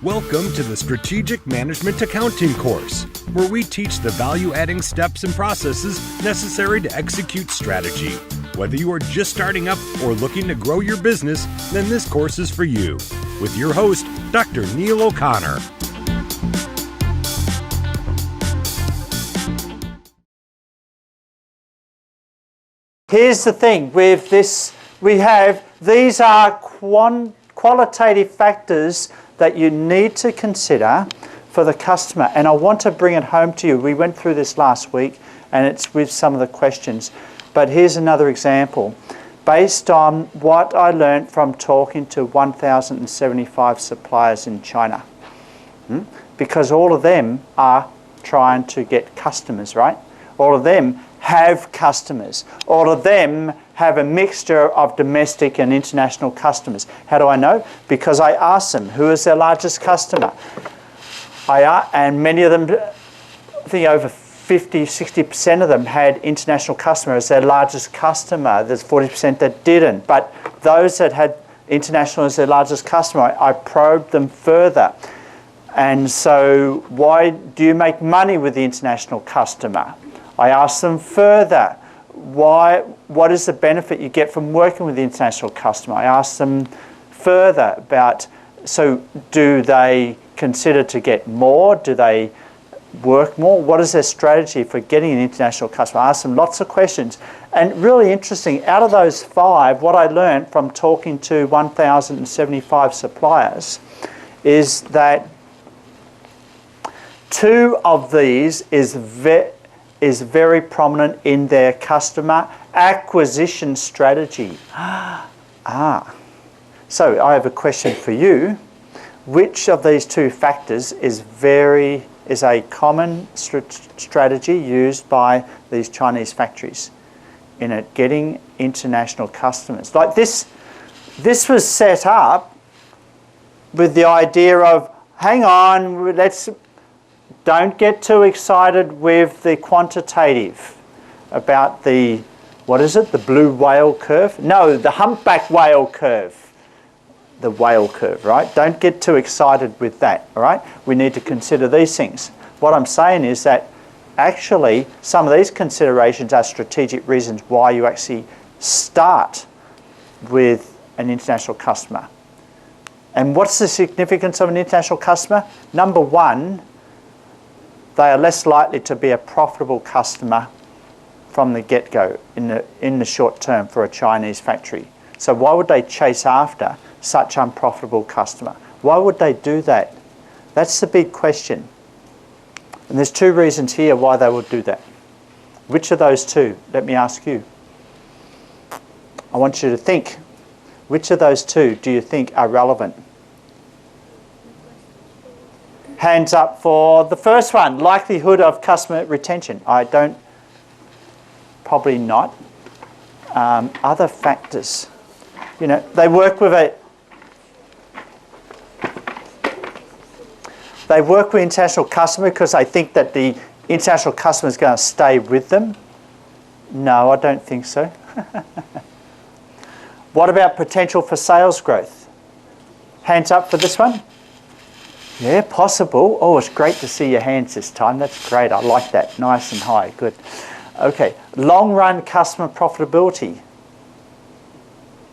Welcome to the Strategic Management Accounting course, where we teach the value-adding steps and processes necessary to execute strategy. Whether you are just starting up or looking to grow your business, then this course is for you. With your host, Dr. Neil O'Connor. Here's the thing with this, these are qualitative factors that you need to consider for the customer, and I want to bring it home to you. We went through this last week and it's with some of the questions, but here's another example based on what I learned from talking to 1,075 suppliers in China, because all of them are trying to get customers, right? All of them have customers. All of them have a mixture of domestic and international customers. How do I know? Because I asked them, who is their largest customer? And many of them, I think over 50, 60% of them had international customers as their largest customer. There's 40% that didn't. But those that had international as their largest customer, I probed them further. And so why do you make money with the international customer? I asked them further, what is the benefit you get from working with the international customer? I asked them further about, so do they consider to get more? Do they work more? What is their strategy for getting an international customer? I asked them lots of questions. And really interesting, out of those 5, what I learned from talking to 1,075 suppliers is that 2 of these is very prominent in their customer acquisition strategy. So I have a question for you. Which of these 2 factors is a common strategy used by these Chinese factories in getting international customers? Like this was set up with the idea of, hang on, don't get too excited with the quantitative about the, what is it, the blue whale curve? No, the humpback whale curve. The whale curve, right? Don't get too excited with that, all right? We need to consider these things. What I'm saying is that actually some of these considerations are strategic reasons why you actually start with an international customer. And what's the significance of an international customer? Number 1, they are less likely to be a profitable customer from the get-go in the short term for a Chinese factory. So why would they chase after such unprofitable customer? Why would they do that? That's the big question. And there's 2 reasons here why they would do that. Which of those 2? Let me ask you. I want you to think. Which of those 2 do you think are relevant? Hands up for the first one, likelihood of customer retention. Probably not. Other factors. You know, they work with international customer because they think that the international customer is going to stay with them. No, I don't think so. What about potential for sales growth? Hands up for this one. Yeah, possible. Oh, it's great to see your hands this time. That's great. I like that. Nice and high. Good. Okay. Long-run customer profitability.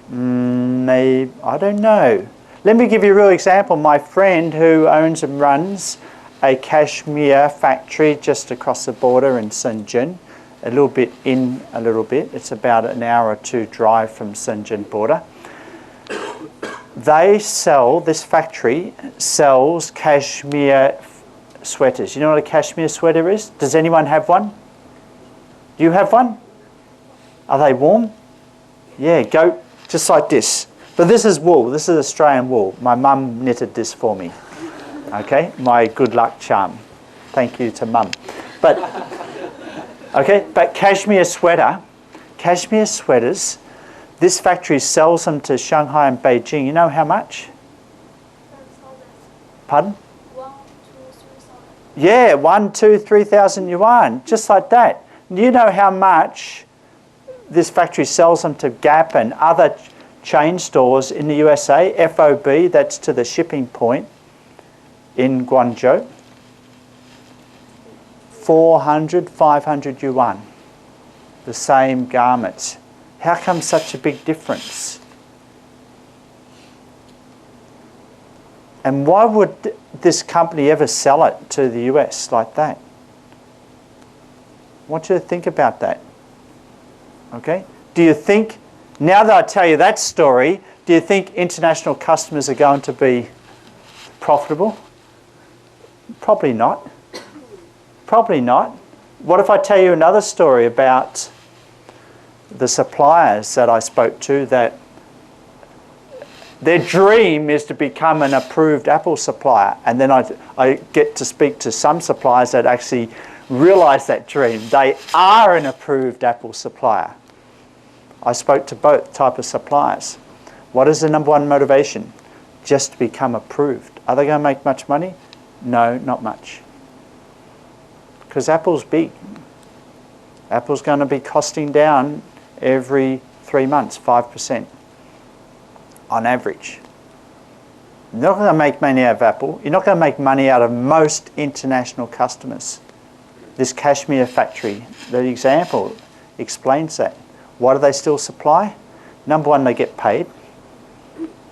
Maybe, I don't know. Let me give you a real example. My friend who owns and runs a cashmere factory just across the border in Shenzhen, a little bit. It's about an hour or 2 drive from Shenzhen border. This factory sells cashmere sweaters. You know what a cashmere sweater is? Does anyone have one? Do you have one? Are they warm? Yeah, go just like this. But this is wool. This is Australian wool. My mum knitted this for me. Okay, my good luck charm. Thank you to mum. But cashmere sweaters, this factory sells them to Shanghai and Beijing. You know how much? Pardon? 1,000 to 3,000. Yeah, 1,000 to 3,000 yuan, just like that. Do you know how much this factory sells them to Gap and other chain stores in the USA? FOB, that's to the shipping point. in Guangzhou, 400, 500 yuan, the same garments. How come such a big difference? And why would this company ever sell it to the US like that? I want you to think about that. Okay? Do you think, now that I tell you that story, do you think international customers are going to be profitable? Probably not. Probably not. What if I tell you another story about the suppliers that I spoke to that their dream is to become an approved Apple supplier, and then I get to speak to some suppliers that actually realize that dream. They are an approved Apple supplier. I spoke to both type of suppliers. What is the number one motivation? Just to become approved. Are they going to make much money? No, not much. Because Apple's big. Apple's going to be costing down every 3 months, 5%. On average. You're not going to make money out of Apple. You're not going to make money out of most international customers. This cashmere factory, the example explains that. Why do they still supply? Number one, they get paid.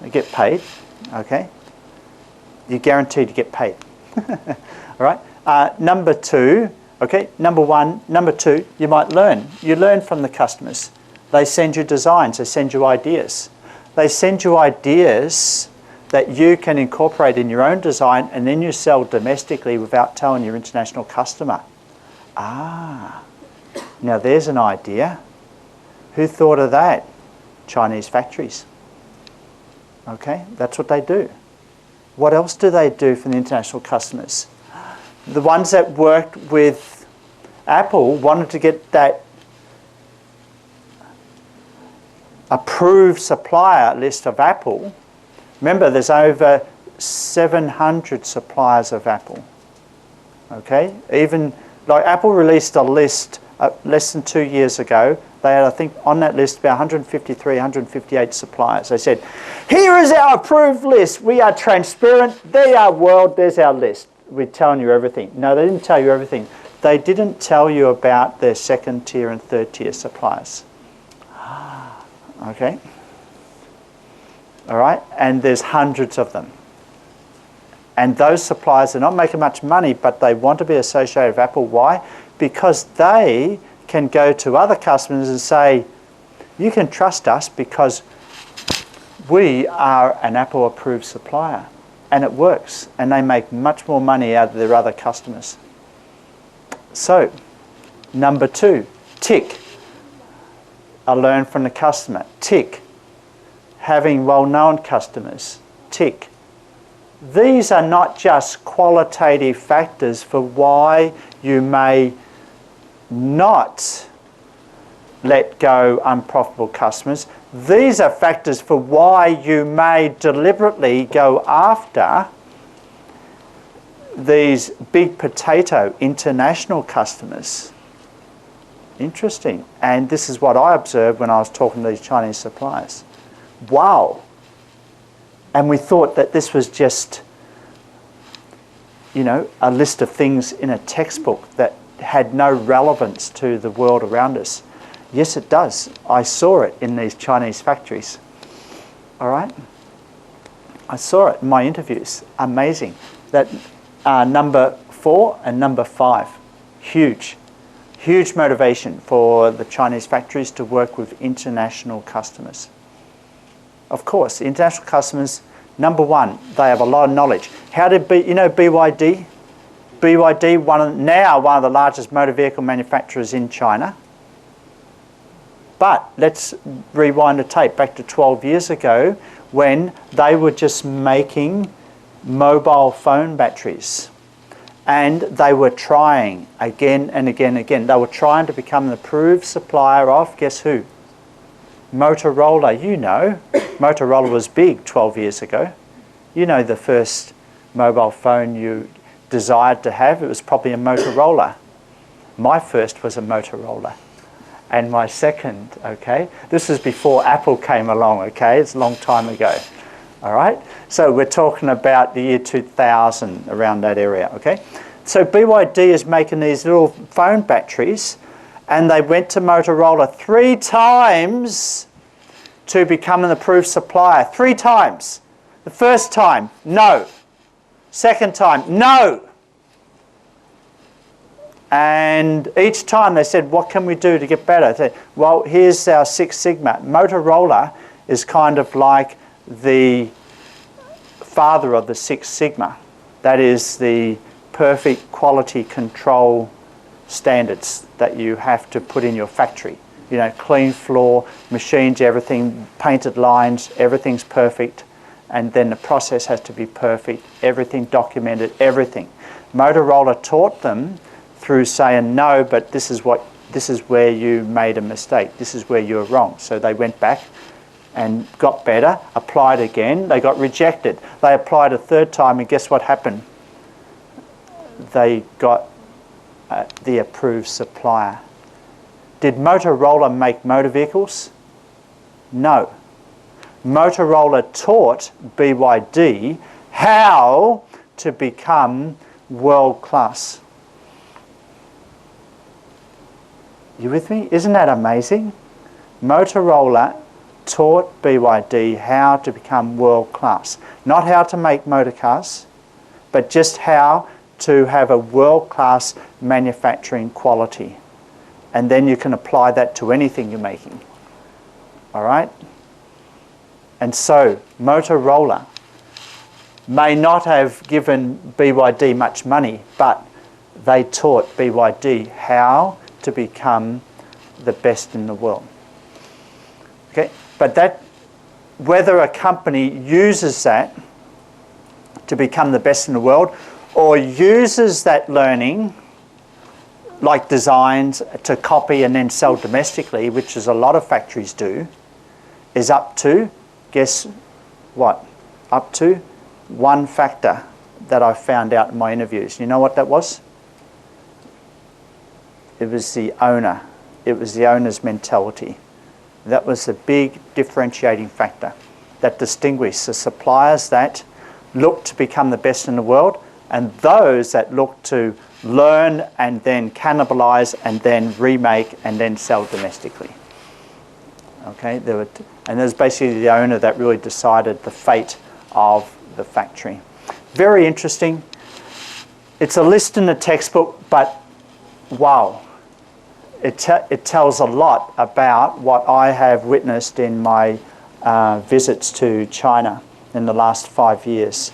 They get paid, okay? You're guaranteed to get paid. All right? Number two, okay? Number two, you might learn. You learn from the customers. They send you designs. They send you ideas. They send you ideas that you can incorporate in your own design, and then you sell domestically without telling your international customer. Ah, now there's an idea. Who thought of that? Chinese factories. Okay, that's what they do. What else do they do for the international customers? The ones that worked with Apple wanted to get that approved supplier list of Apple. Remember, there's over 700 suppliers of Apple. Okay, even like Apple released a list less than 2 years ago. They had, I think, on that list about 153, 158 suppliers. They said, here is our approved list. We are transparent. There are world. There's our list. We're telling you everything. No, they didn't tell you everything. They didn't tell you about their second tier and third tier suppliers. Okay. All right. And there's hundreds of them. And those suppliers are not making much money, but they want to be associated with Apple. Why? Because they can go to other customers and say, you can trust us because we are an Apple approved supplier. And it works. And they make much more money out of their other customers. So, number two, tick. I learn from the customer. Tick. Having well-known customers. Tick. These are not just qualitative factors for why you may not let go unprofitable customers. These are factors for why you may deliberately go after these big potato international customers. Interesting. And this is what I observed when I was talking to these Chinese suppliers. Wow. And we thought that this was just, you know, a list of things in a textbook that had no relevance to the world around us. Yes, it does. I saw it in these Chinese factories. All right? I saw it in my interviews. Amazing. That number 4 and number 5, huge. Huge motivation for the Chinese factories to work with international customers. Of course, international customers, number one, they have a lot of knowledge. How did BYD? BYD, now one of the largest motor vehicle manufacturers in China. But let's rewind the tape back to 12 years ago when they were just making mobile phone batteries. And they were trying again and again and again. They were trying to become an approved supplier of, guess who? Motorola. You know, Motorola was big 12 years ago. You know the first mobile phone you desired to have, it was probably a Motorola. My first was a Motorola. And my second, okay, this is before Apple came along, okay, it's a long time ago. All right, so we're talking about the year 2000, around that area, okay? So BYD is making these little phone batteries, and they went to Motorola 3 times to become an approved supplier. 3 times. The first time, no. Second time, no. And each time they said, what can we do to get better? They said, well, here's our Six Sigma. Motorola is kind of like the father of the Six Sigma. That is the perfect quality control standards that you have to put in your factory. You know, clean floor, machines, everything, painted lines, everything's perfect. And then the process has to be perfect, everything documented, everything. Motorola taught them through saying, no, but this is where you made a mistake. This is where you're wrong. So they went back and got better, applied again. They got rejected. They applied a third time, and guess what happened? They got the approved supplier. Did Motorola make motor vehicles? No. Motorola taught BYD how to become world class. You with me? Isn't that amazing? Motorola taught BYD how to become world class. Not how to make motor cars, but just how to have a world class manufacturing quality. And then you can apply that to anything you're making. All right? And so Motorola may not have given BYD much money, but they taught BYD how to become the best in the world. Okay? But that, whether a company uses that to become the best in the world, or uses that learning, like designs, to copy and then sell domestically, which is a lot of factories do, is up to, guess what? Up to one factor that I found out in my interviews. You know what that was? It was the owner. It was the owner's mentality. That was the big differentiating factor that distinguished the suppliers that look to become the best in the world and those that look to learn and then cannibalize and then remake and then sell domestically. Okay, and there's basically the owner that really decided the fate of the factory. Very interesting. It's a list in the textbook, but wow, it tells a lot about what I have witnessed in my visits to China in the last 5 years.